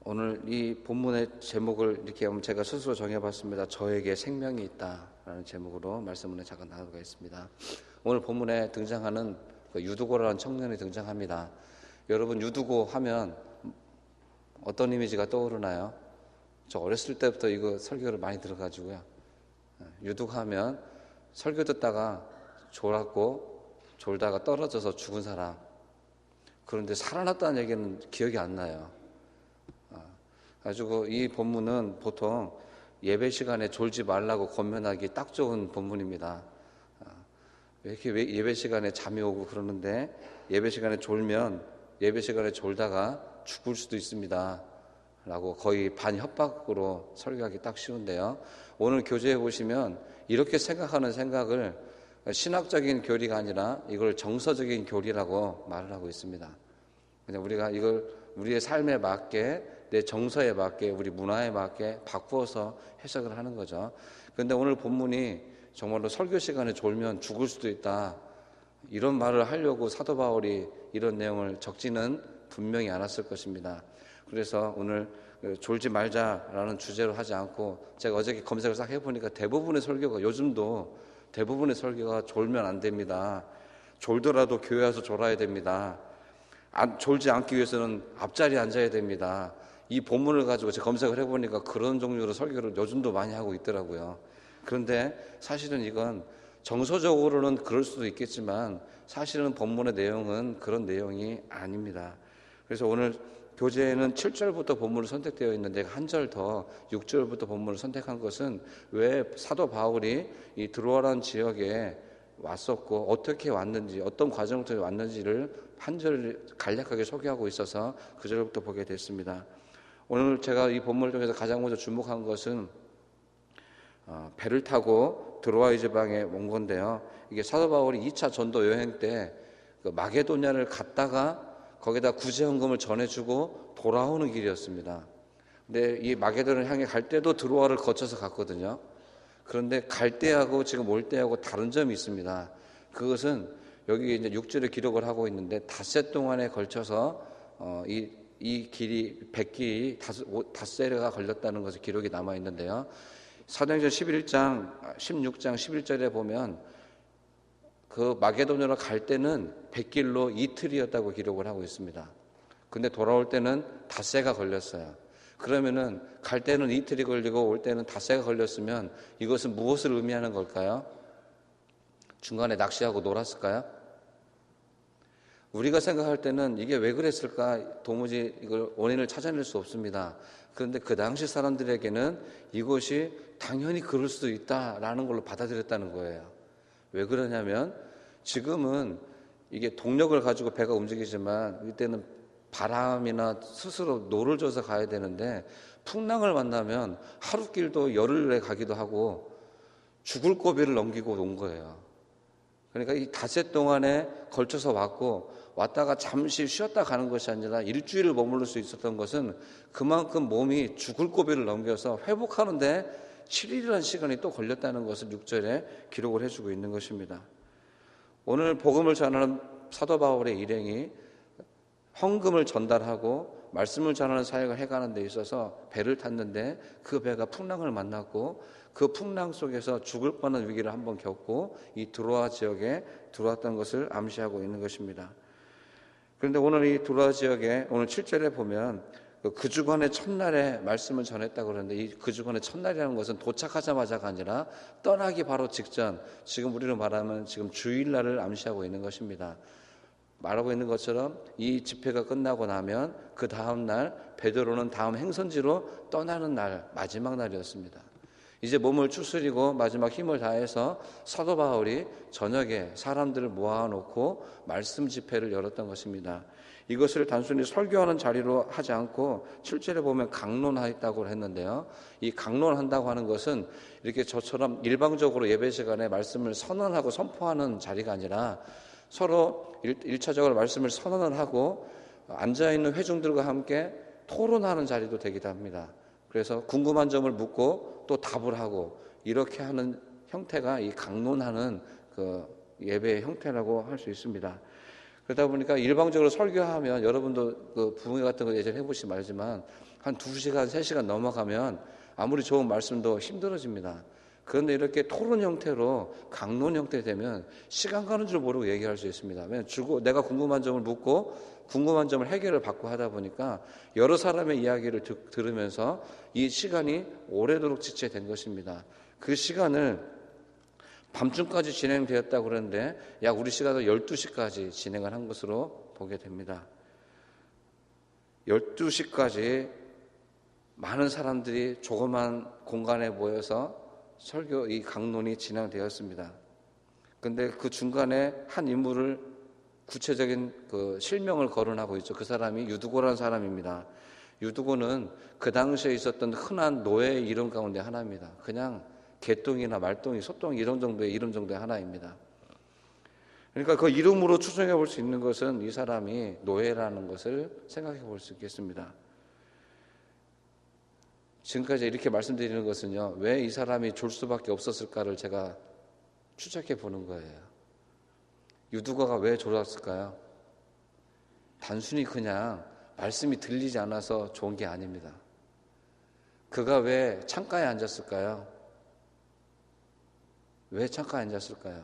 오늘 이 본문의 제목을 이렇게 제가 스스로 정해봤습니다. 저에게 생명이 있다라는 제목으로 말씀을 잠깐 나누겠습니다. 오늘 본문에 등장하는 유두고라는 청년이 등장합니다. 여러분, 유두고 하면 어떤 이미지가 떠오르나요? 저 어렸을 때부터 이거 설교를 많이 들어가지고요. 유두고 하면 설교 듣다가 졸다가 떨어져서 죽은 사람. 그런데 살아났다는 얘기는 기억이 안 나요. 가지고 이 본문은 보통 예배 시간에 졸지 말라고 권면하기 딱 좋은 본문입니다. 왜 이렇게 예배 시간에 잠이 오고 그러는데 예배 시간에 졸다가 죽을 수도 있습니다. 라고 거의 반협박으로 설교하기 딱 쉬운데요. 오늘 교재에 보시면 이렇게 생각하는 생각을 신학적인 교리가 아니라 이걸 정서적인 교리라고 말을 하고 있습니다. 그냥 우리가 이걸 우리의 삶에 맞게, 내 정서에 맞게, 우리 문화에 맞게 바꾸어서 해석을 하는 거죠. 그런데 오늘 본문이 정말로 설교 시간에 졸면 죽을 수도 있다, 이런 말을 하려고 사도 바울이 이런 내용을 적지는 분명히 않았을 것입니다. 그래서 오늘 졸지 말자라는 주제로 하지 않고, 제가 어저께 검색을 싹 해보니까 요즘도 대부분의 설교가 졸면 안 됩니다. 졸더라도 교회 와서 졸아야 됩니다. 졸지 않기 위해서는 앞자리에 앉아야 됩니다. 이 본문을 가지고 제가 검색을 해보니까 그런 종류로 설교를 요즘도 많이 하고 있더라고요. 그런데 사실은 이건 정서적으로는 그럴 수도 있겠지만 사실은 본문의 내용은 그런 내용이 아닙니다. 그래서 오늘 교재에는 7절부터 본문을 선택되어 있는데 한 절 더 6절부터 본문을 선택한 것은 왜 사도 바울이 이 드로아라는 지역에 왔었고 어떻게 왔는지, 어떤 과정을 통해 왔는지를 한 절 간략하게 소개하고 있어서 그 절부터 보게 됐습니다. 오늘 제가 이 본문을 통해서 가장 먼저 주목한 것은 배를 타고 드로아 지방에 온 건데요. 이게 사도 바울이 2차 전도 여행 때 그 마게도냐를 갔다가 거기다 구제헌금을 전해주고 돌아오는 길이었습니다. 근데 이 마게도냐를 향해 갈 때도 드로아를 거쳐서 갔거든요. 그런데 갈 때하고 지금 올 때하고 다른 점이 있습니다. 그것은 여기 이제 6절에 기록을 하고 있는데 닷새 동안에 걸쳐서 이 길이 백길이 닷새가 걸렸다는 것이 기록이 남아 있는데요. 사도행전 16장 11절에 보면 그 마게도냐로 갈 때는 백길로 이틀이었다고 기록을 하고 있습니다. 근데 돌아올 때는 닷새가 걸렸어요. 그러면은 갈 때는 이틀이 걸리고 올 때는 닷새가 걸렸으면 이것은 무엇을 의미하는 걸까요? 중간에 낚시하고 놀았을까요? 우리가 생각할 때는 이게 왜 그랬을까 도무지 이걸 원인을 찾아낼 수 없습니다. 그런데 그 당시 사람들에게는 이것이 당연히 그럴 수도 있다라는 걸로 받아들였다는 거예요. 왜 그러냐면 지금은 이게 동력을 가지고 배가 움직이지만 이때는 바람이나 스스로 노를 져서 가야 되는데 풍랑을 만나면 하루길도 열흘에 가기도 하고 죽을 고비를 넘기고 온 거예요. 그러니까 이 닷새 동안에 걸쳐서 왔다가 잠시 쉬었다 가는 것이 아니라 일주일을 머무를 수 있었던 것은 그만큼 몸이 죽을 고비를 넘겨서 회복하는데 7일이라는 시간이 또 걸렸다는 것을 6절에 기록을 해주고 있는 것입니다. 오늘 복음을 전하는 사도 바울의 일행이 헌금을 전달하고 말씀을 전하는 사역을 해가는 데 있어서 배를 탔는데 그 배가 풍랑을 만났고 그 풍랑 속에서 죽을 뻔한 위기를 한번 겪고 이 드로아 지역에 들어왔던 것을 암시하고 있는 것입니다. 그런데 오늘 이 드로아 지역에 오늘 7절에 보면 그 주간의 첫날에 말씀을 전했다고 그러는데 이 그 주간의 첫날이라는 것은 도착하자마자가 아니라 떠나기 바로 직전, 지금 우리로 말하면 지금 주일날을 암시하고 있는 것입니다. 말하고 있는 것처럼 이 집회가 끝나고 나면 그 다음 날 베드로는 다음 행선지로 떠나는 날, 마지막 날이었습니다. 이제 몸을 추스리고 마지막 힘을 다해서 사도 바울이 저녁에 사람들을 모아놓고 말씀 집회를 열었던 것입니다. 이것을 단순히 설교하는 자리로 하지 않고 7절에 보면 강론하였다고 했는데요. 이 강론한다고 하는 것은 이렇게 저처럼 일방적으로 예배 시간에 말씀을 선언하고 선포하는 자리가 아니라 서로 1차적으로 말씀을 선언을 하고 앉아있는 회중들과 함께 토론하는 자리도 되기도 합니다. 그래서 궁금한 점을 묻고 또 답을 하고 이렇게 하는 형태가 이 강론하는 그 예배의 형태라고 할 수 있습니다. 그러다 보니까 일방적으로 설교하면 여러분도 그 부흥회 같은 거 예전에 해보시면 알지만 한 2시간, 3시간 넘어가면 아무리 좋은 말씀도 힘들어집니다. 그런데 이렇게 토론 형태로 강론 형태 되면 시간 가는 줄 모르고 얘기할 수 있습니다. 왜냐하면 내가 궁금한 점을 묻고 궁금한 점을 해결을 받고 하다 보니까 여러 사람의 이야기를 들으면서 이 시간이 오래도록 지체된 것입니다. 그 시간을 밤중까지 진행되었다고 그러는데 약 우리 시간으로 12시까지 진행을 한 것으로 보게 됩니다. 12시까지 많은 사람들이 조그만 공간에 모여서 설교 이 강론이 진행되었습니다. 근데 그 중간에 한 인물을 구체적인 그 실명을 거론하고 있죠. 그 사람이 유두고라는 사람입니다. 유두고는 그 당시에 있었던 흔한 노예의 이름 가운데 하나입니다. 그냥 개똥이나 말똥이, 소똥이 이런 정도의 이름 정도의 하나입니다. 그러니까 그 이름으로 추정해 볼 수 있는 것은 이 사람이 노예라는 것을 생각해 볼 수 있겠습니다. 지금까지 이렇게 말씀드리는 것은요, 왜 이 사람이 졸 수밖에 없었을까를 제가 추적해 보는 거예요. 유두고가 왜 졸았을까요? 단순히 그냥 말씀이 들리지 않아서 좋은 게 아닙니다. 그가 왜 창가에 앉았을까요? 왜 창가에 앉았을까요?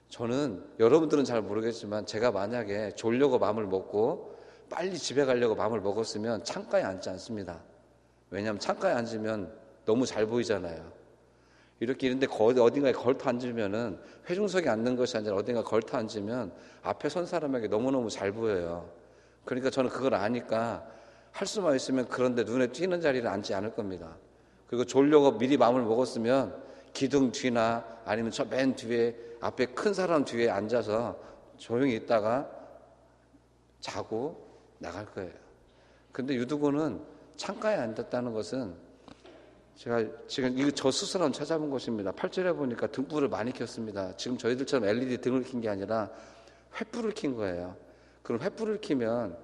저는 여러분들은 잘 모르겠지만 제가 만약에 졸려고 마음을 먹고 빨리 집에 가려고 마음을 먹었으면 창가에 앉지 않습니다. 왜냐하면 창가에 앉으면 너무 잘 보이잖아요. 이렇게 이런데 어딘가에 걸터 앉으면은 회중석에 앉는 것이 아니라 어딘가 걸터 앉으면 앞에 선 사람에게 너무너무 잘 보여요. 그러니까 저는 그걸 아니까 할 수만 있으면 그런데 눈에 띄는 자리를 앉지 않을 겁니다. 그리고 졸려고 미리 마음을 먹었으면 기둥 뒤나 아니면 저 맨 뒤에 앞에 큰 사람 뒤에 앉아서 조용히 있다가 자고 나갈 거예요. 근데 유두고는 창가에 앉았다는 것은 제가 지금 이거 저 스스로 한번 찾아본 것입니다. 8절에 보니까 등불을 많이 켰습니다. 지금 저희들처럼 LED 등을 킨 게 아니라 횃불을 킨 거예요. 그럼 횃불을 켜면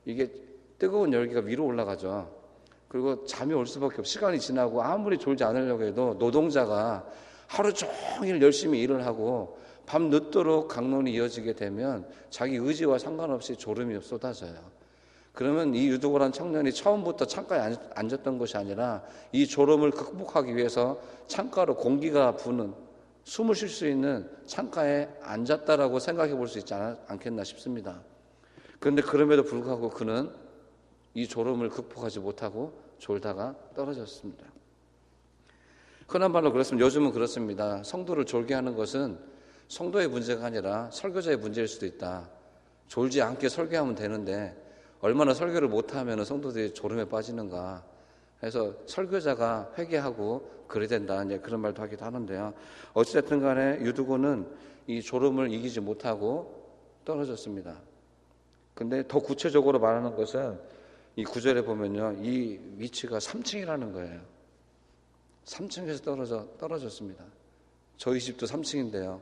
이게 뜨거운 열기가 위로 올라가죠. 그리고 잠이 올 수밖에 없고 시간이 지나고 아무리 졸지 않으려고 해도 노동자가 하루 종일 열심히 일을 하고 밤 늦도록 강론이 이어지게 되면 자기 의지와 상관없이 졸음이 쏟아져요. 그러면 이 유두고라는 청년이 처음부터 창가에 앉았던 것이 아니라 이 졸음을 극복하기 위해서 창가로 공기가 부는 숨을 쉴 수 있는 창가에 앉았다라고 생각해 볼 수 있지 않겠나 싶습니다. 그런데 그럼에도 불구하고 그는 이 졸음을 극복하지 못하고 졸다가 떨어졌습니다. 흔한 말로 그렇습니다. 요즘은 그렇습니다. 성도를 졸게 하는 것은 성도의 문제가 아니라 설교자의 문제일 수도 있다. 졸지 않게 설교하면 되는데 얼마나 설교를 못하면 성도들이 졸음에 빠지는가. 그래서 설교자가 회개하고 그래야 된다. 이제 그런 말도 하기도 하는데요. 어찌됐든 간에 유두고는 이 졸음을 이기지 못하고 떨어졌습니다. 근데 더 구체적으로 말하는 것은 이 9절에 보면요. 이 위치가 3층이라는 거예요. 3층에서 떨어졌습니다. 저희 집도 3층인데요.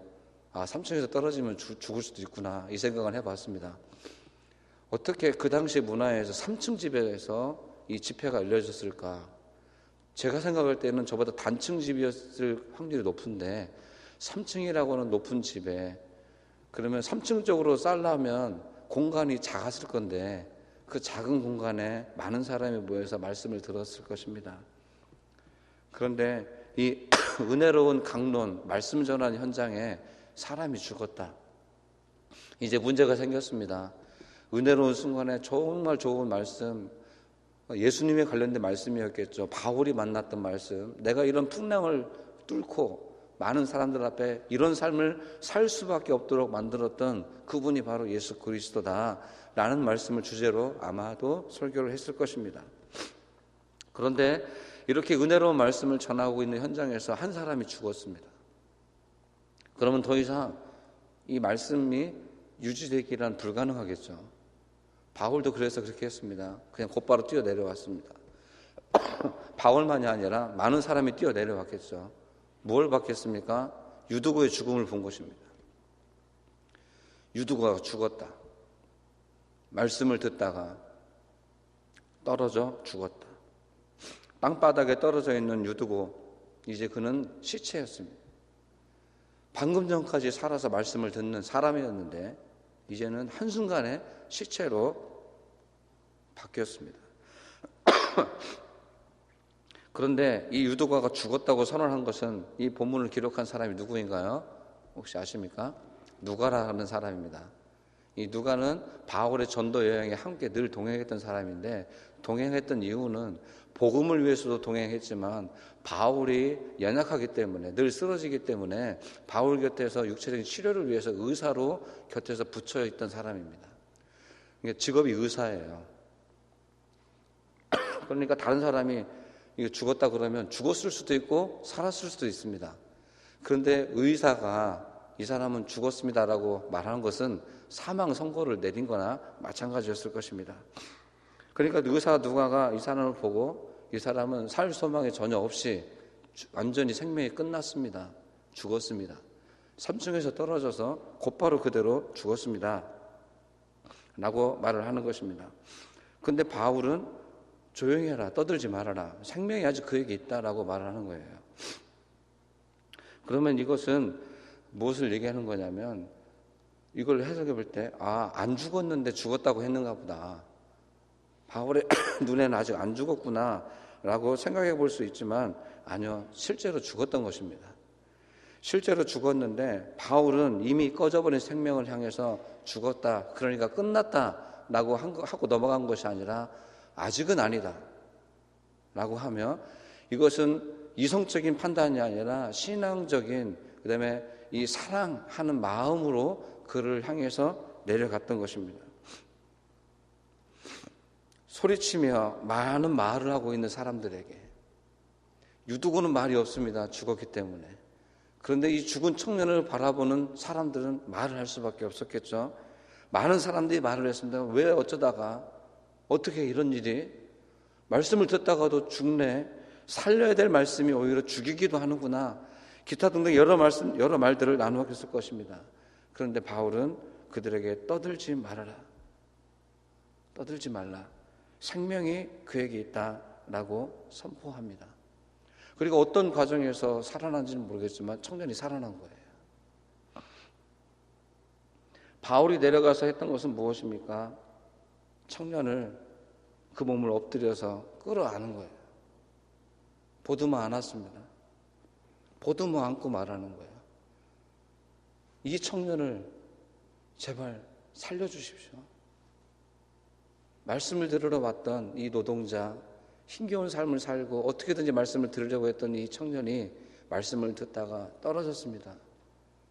3층에서 떨어지면 죽을 수도 있구나. 이 생각을 해봤습니다. 어떻게 그 당시 문화에서 3층 집에서 이 집회가 열려졌을까? 제가 생각할 때는 저보다 단층 집이었을 확률이 높은데 3층이라고는 높은 집에 그러면 3층 쪽으로 쌓으려면 공간이 작았을 건데 그 작은 공간에 많은 사람이 모여서 말씀을 들었을 것입니다. 그런데 이 은혜로운 강론, 말씀 전환 현장에 사람이 죽었다. 이제 문제가 생겼습니다. 은혜로운 순간에 정말 좋은 말씀, 예수님에 관련된 말씀이었겠죠. 바울이 만났던 말씀, 내가 이런 풍랑을 뚫고 많은 사람들 앞에 이런 삶을 살 수밖에 없도록 만들었던 그분이 바로 예수 그리스도다 라는 말씀을 주제로 아마도 설교를 했을 것입니다. 그런데 이렇게 은혜로운 말씀을 전하고 있는 현장에서 한 사람이 죽었습니다. 그러면 더 이상 이 말씀이 유지되기란 불가능하겠죠. 바울도 그래서 그렇게 했습니다. 그냥 곧바로 뛰어내려왔습니다. 바울만이 아니라 많은 사람이 뛰어내려왔겠죠. 뭘 봤겠습니까? 유두고의 죽음을 본 것입니다. 유두고가 죽었다. 말씀을 듣다가 떨어져 죽었다. 땅바닥에 떨어져 있는 유두고, 이제 그는 시체였습니다. 방금 전까지 살아서 말씀을 듣는 사람이었는데 이제는 한순간에 시체로 바뀌었습니다. 그런데 이 유두가가 죽었다고 선언한 것은 이 본문을 기록한 사람이 누구인가요? 혹시 아십니까? 누가라는 사람입니다. 이 누가는 바울의 전도 여행에 함께 늘 동행했던 사람인데, 동행했던 이유는 복음을 위해서도 동행했지만 바울이 연약하기 때문에, 늘 쓰러지기 때문에 바울 곁에서 육체적인 치료를 위해서 의사로 곁에서 붙여 있던 사람입니다. 직업이 의사예요. 그러니까 다른 사람이 죽었다 그러면 죽었을 수도 있고 살았을 수도 있습니다. 그런데 의사가 이 사람은 죽었습니다라고 말하는 것은 사망 선고를 내린 거나 마찬가지였을 것입니다. 그러니까 의사 누가가 이 사람을 보고 이 사람은 살 소망이 전혀 없이 완전히 생명이 끝났습니다. 죽었습니다. 3층에서 떨어져서 곧바로 그대로 죽었습니다. 라고 말을 하는 것입니다. 근데 바울은 조용히 해라, 떠들지 말아라, 생명이 아직 그에게 있다라고 말을 하는 거예요. 그러면 이것은 무엇을 얘기하는 거냐면, 이걸 해석해 볼 때, 안 죽었는데 죽었다고 했는가 보다, 바울의 눈에는 아직 안 죽었구나 라고 생각해 볼 수 있지만, 아니요, 실제로 죽었던 것입니다. 실제로 죽었는데 바울은 이미 꺼져버린 생명을 향해서 죽었다, 그러니까 끝났다 라고 하고 넘어간 것이 아니라 아직은 아니다 라고 하며, 이것은 이성적인 판단이 아니라 신앙적인, 그 다음에 이 사랑하는 마음으로 그를 향해서 내려갔던 것입니다. 소리치며 많은 말을 하고 있는 사람들에게, 유두고는 말이 없습니다. 죽었기 때문에. 그런데 이 죽은 청년을 바라보는 사람들은 말을 할 수밖에 없었겠죠. 많은 사람들이 말을 했습니다. 왜 어쩌다가 어떻게 이런 일이, 말씀을 듣다가도 죽네, 살려야 될 말씀이 오히려 죽이기도 하는구나, 기타 등등 여러 말들을 나누었을 것입니다. 그런데 바울은 그들에게 떠들지 말아라, 떠들지 말라, 생명이 그에게 있다라고 선포합니다. 그리고 어떤 과정에서 살아난지는 모르겠지만 청년이 살아난 거예요. 바울이 내려가서 했던 것은 무엇입니까? 청년을, 그 몸을 엎드려서 끌어안은 거예요. 보듬어 안았습니다. 보듬어 안고 말하는 거예요. 이 청년을 제발 살려주십시오. 말씀을 들으러 왔던 이 노동자, 힘겨운 삶을 살고 어떻게든지 말씀을 들으려고 했던 이 청년이 말씀을 듣다가 떨어졌습니다.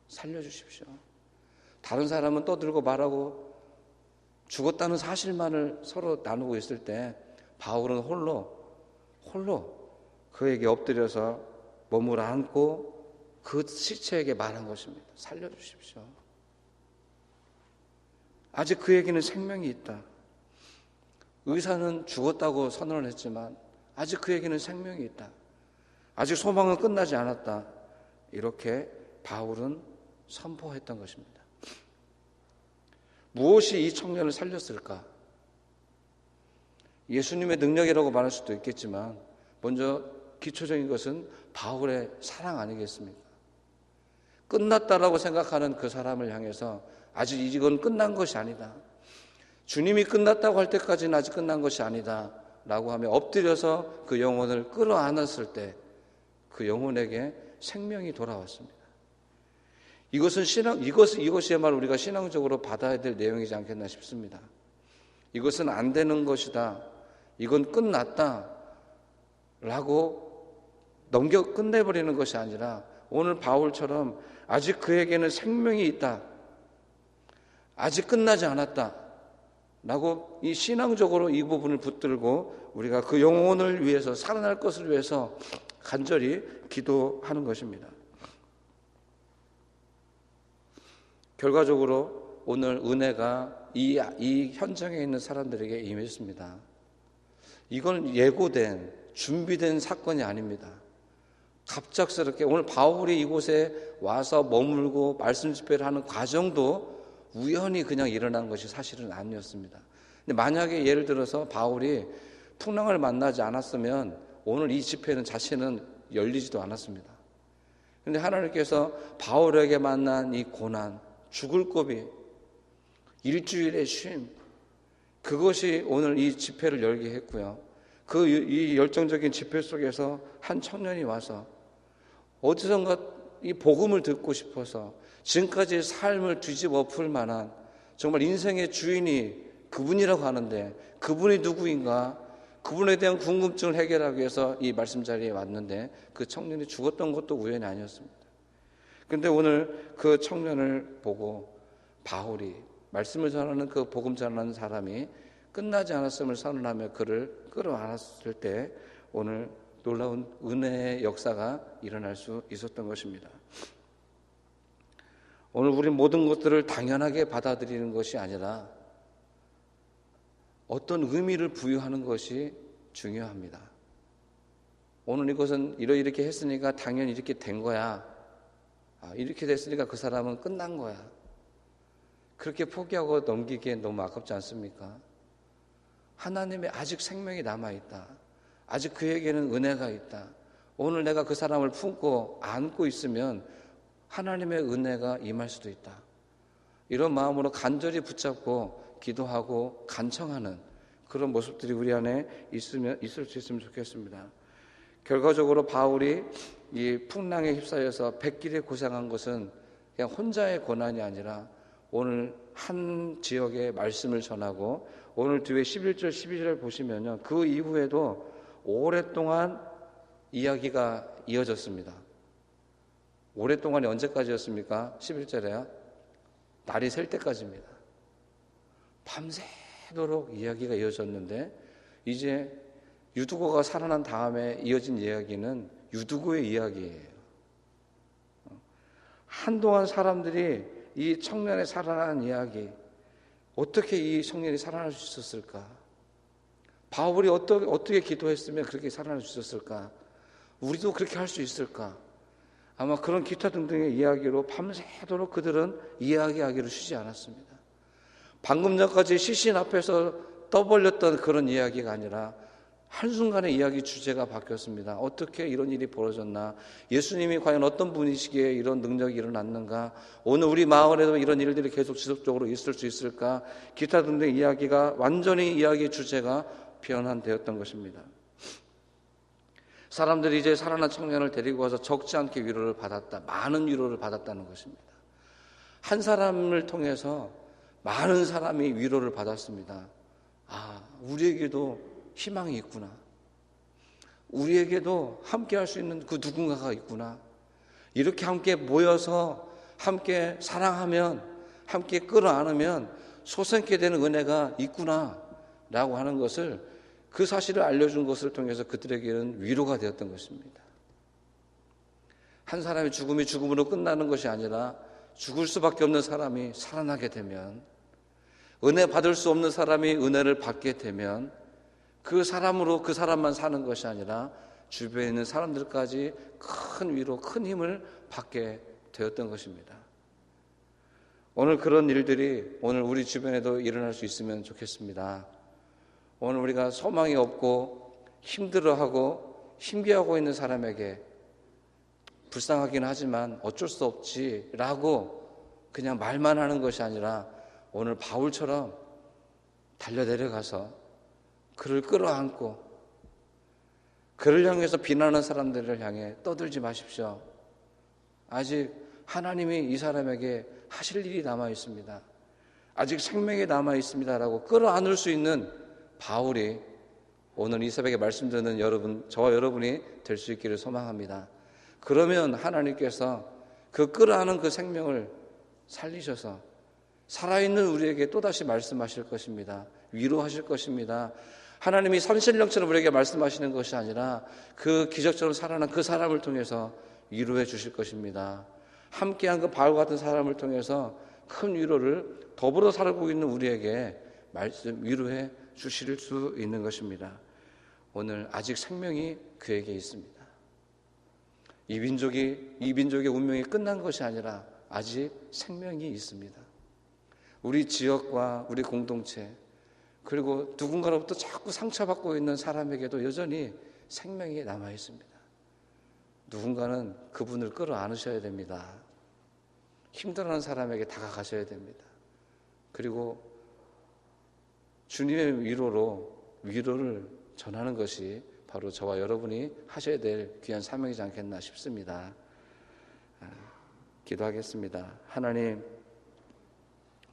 살려주십시오. 다른 사람은 떠들고 말하고 죽었다는 사실만을 서로 나누고 있을 때, 바울은 홀로 그에게 엎드려서 몸을 안고 그 시체에게 말한 것입니다. 살려주십시오. 아직 그에게는 생명이 있다. 의사는 죽었다고 선언을 했지만 아직 그에게는 생명이 있다. 아직 소망은 끝나지 않았다. 이렇게 바울은 선포했던 것입니다. 무엇이 이 청년을 살렸을까? 예수님의 능력이라고 말할 수도 있겠지만, 먼저 기초적인 것은 바울의 사랑 아니겠습니까? 끝났다라고 생각하는 그 사람을 향해서 아직 이건 끝난 것이 아니다, 주님이 끝났다고 할 때까지는 아직 끝난 것이 아니다 라고 하며 엎드려서 그 영혼을 끌어안았을 때 그 영혼에게 생명이 돌아왔습니다. 이것이야말로 우리가 신앙적으로 받아야 될 내용이지 않겠나 싶습니다. 이것은 안 되는 것이다, 이건 끝났다 라고 끝내버리는 것이 아니라, 오늘 바울처럼 아직 그에게는 생명이 있다, 아직 끝나지 않았다 라고 이 신앙적으로 이 부분을 붙들고 우리가 그 영혼을 위해서, 살아날 것을 위해서 간절히 기도하는 것입니다. 결과적으로 오늘 은혜가 이 현장에 있는 사람들에게 임했습니다. 이건 예고된, 준비된 사건이 아닙니다. 갑작스럽게 오늘 바울이 이곳에 와서 머물고 말씀 집회를 하는 과정도 우연히 그냥 일어난 것이 사실은 아니었습니다. 근데 만약에 예를 들어서 바울이 풍랑을 만나지 않았으면 오늘 이 집회는 자체는 열리지도 않았습니다. 그런데 하나님께서 바울에게 만난 이 고난, 죽을 고비, 일주일의 쉼, 그것이 오늘 이 집회를 열게 했고요. 이 열정적인 집회 속에서 한 청년이 와서 어디선가 이 복음을 듣고 싶어서 지금까지 삶을 뒤집어 엎을 만한 정말 인생의 주인이 그분이라고 하는데 그분이 누구인가, 그분에 대한 궁금증을 해결하기 위해서 이 말씀 자리에 왔는데 그 청년이 죽었던 것도 우연이 아니었습니다. 그런데 오늘 그 청년을 보고 바울이 말씀을 전하는 그 복음 전하는 사람이 끝나지 않았음을 선언하며 그를 끌어안았을 때 오늘 놀라운 은혜의 역사가 일어날 수 있었던 것입니다. 오늘 우리 모든 것들을 당연하게 받아들이는 것이 아니라 어떤 의미를 부여하는 것이 중요합니다. 오늘 이것은 이렇게 했으니까 당연히 이렇게 된 거야. 이렇게 됐으니까 그 사람은 끝난 거야. 그렇게 포기하고 넘기기엔 너무 아깝지 않습니까? 하나님의 아직 생명이 남아있다. 아직 그에게는 은혜가 있다. 오늘 내가 그 사람을 품고 안고 있으면 하나님의 은혜가 임할 수도 있다. 이런 마음으로 간절히 붙잡고 기도하고 간청하는 그런 모습들이 우리 안에 있을 수 있으면 좋겠습니다. 결과적으로 바울이 이 풍랑에 휩싸여서 백길에 고생한 것은 그냥 혼자의 고난이 아니라 오늘 한 지역에 말씀을 전하고 오늘 뒤에 11절 12절 보시면요, 그 이후에도 오랫동안 이야기가 이어졌습니다. 오랫동안이 언제까지였습니까? 11절에요. 날이 셀 때까지입니다. 밤새도록 이야기가 이어졌는데 이제 유두고가 살아난 다음에 이어진 이야기는 유두고의 이야기예요. 한동안 사람들이 이 청년의 살아난 이야기, 어떻게 이 청년이 살아날 수 있었을까? 바울이 어떻게 기도했으면 그렇게 살아날 수 있었을까? 우리도 그렇게 할 수 있을까? 아마 그런 기타 등등의 이야기로 밤새도록 그들은 이야기하기를 쉬지 않았습니다. 방금 전까지 시신 앞에서 떠벌렸던 그런 이야기가 아니라 한순간에 이야기 주제가 바뀌었습니다. 어떻게 이런 일이 벌어졌나? 예수님이 과연 어떤 분이시기에 이런 능력이 일어났는가? 오늘 우리 마을에도 이런 일들이 계속 지속적으로 있을 수 있을까? 기타 등등 이야기가 완전히 이야기 주제가 변환되었던 것입니다. 사람들이 이제 살아난 청년을 데리고 와서 적지 않게 위로를 받았다. 많은 위로를 받았다는 것입니다. 한 사람을 통해서 많은 사람이 위로를 받았습니다. 우리에게도 희망이 있구나. 우리에게도 함께 할 수 있는 그 누군가가 있구나. 이렇게 함께 모여서 함께 사랑하면, 함께 끌어안으면 솟아나게 되는 은혜가 있구나 라고 하는 것을, 그 사실을 알려준 것을 통해서 그들에게는 위로가 되었던 것입니다. 한 사람의 죽음이 죽음으로 끝나는 것이 아니라 죽을 수밖에 없는 사람이 살아나게 되면, 은혜 받을 수 없는 사람이 은혜를 받게 되면 그 사람으로 그 사람만 사는 것이 아니라 주변에 있는 사람들까지 큰 위로, 큰 힘을 받게 되었던 것입니다. 오늘 그런 일들이 오늘 우리 주변에도 일어날 수 있으면 좋겠습니다. 오늘 우리가 소망이 없고 힘들어하고 힘겨워하고 있는 사람에게 불쌍하긴 하지만 어쩔 수 없지라고 그냥 말만 하는 것이 아니라 오늘 바울처럼 달려내려가서 그를 끌어안고 그를 향해서 비난하는 사람들을 향해 떠들지 마십시오. 아직 하나님이 이 사람에게 하실 일이 남아 있습니다. 아직 생명이 남아 있습니다라고 끌어안을 수 있는 바울이 오늘 이 새벽에 말씀 듣는 여러분, 저와 여러분이 될 수 있기를 소망합니다. 그러면 하나님께서 그 끌어안은 그 생명을 살리셔서 살아있는 우리에게 또다시 말씀하실 것입니다. 위로하실 것입니다. 하나님이 선신령처럼 우리에게 말씀하시는 것이 아니라 그 기적처럼 살아난 그 사람을 통해서 위로해 주실 것입니다. 함께한 그 바울 같은 사람을 통해서 큰 위로를 더불어 살고 있는 우리에게 위로해 주실 수 있는 것입니다. 오늘 아직 생명이 그에게 있습니다. 이 민족의 운명이 끝난 것이 아니라 아직 생명이 있습니다. 우리 지역과 우리 공동체, 그리고 누군가로부터 자꾸 상처받고 있는 사람에게도 여전히 생명이 남아 있습니다. 누군가는 그분을 끌어안으셔야 됩니다. 힘들어하는 사람에게 다가가셔야 됩니다. 그리고 주님의 위로로 위로를 전하는 것이 바로 저와 여러분이 하셔야 될 귀한 사명이지 않겠나 싶습니다. 기도하겠습니다. 하나님,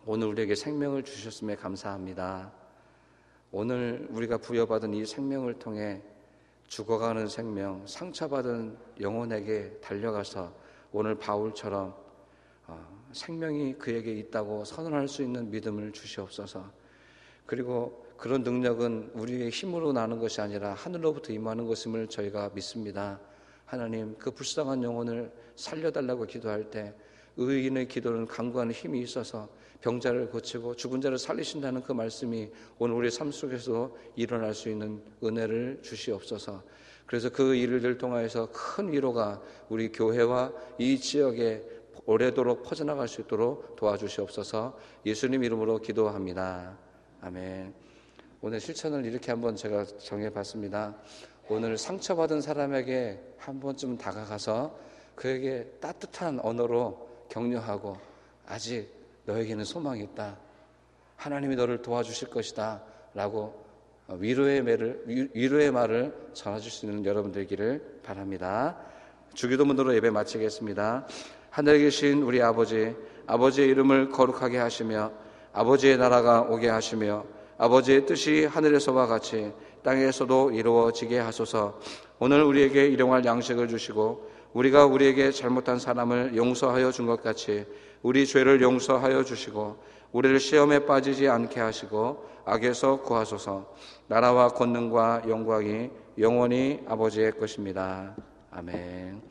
오늘 우리에게 생명을 주셨음에 감사합니다. 오늘 우리가 부여받은 이 생명을 통해 죽어가는 생명, 상처받은 영혼에게 달려가서 오늘 바울처럼 생명이 그에게 있다고 선언할 수 있는 믿음을 주시옵소서. 그리고 그런 능력은 우리의 힘으로 나는 것이 아니라 하늘로부터 임하는 것임을 저희가 믿습니다. 하나님, 그 불쌍한 영혼을 살려달라고 기도할 때 의인의 기도는 강구하는 힘이 있어서 병자를 고치고 죽은 자를 살리신다는 그 말씀이 오늘 우리 삶 속에서 일어날 수 있는 은혜를 주시옵소서. 그래서 그 일을 통하여서 큰 위로가 우리 교회와 이 지역에 오래도록 퍼져나갈 수 있도록 도와주시옵소서. 예수님 이름으로 기도합니다. 아멘. 오늘 실천을 이렇게 한번 제가 정해봤습니다. 오늘 상처받은 사람에게 한 번쯤 다가가서 그에게 따뜻한 언어로 격려하고, 아직 너에게는 소망이 있다, 하나님이 너를 도와주실 것이다 라고 위로의 말을 전해줄 수 있는 여러분 되기를 바랍니다. 주기도문으로 예배 마치겠습니다. 하늘에 계신 우리 아버지, 아버지의 이름을 거룩하게 하시며 아버지의 나라가 오게 하시며 아버지의 뜻이 하늘에서와 같이 땅에서도 이루어지게 하소서. 오늘 우리에게 일용할 양식을 주시고 우리가 우리에게 잘못한 사람을 용서하여 준 것 같이 우리 죄를 용서하여 주시고 우리를 시험에 빠지지 않게 하시고 악에서 구하소서. 나라와 권능과 영광이 영원히 아버지의 것입니다. 아멘.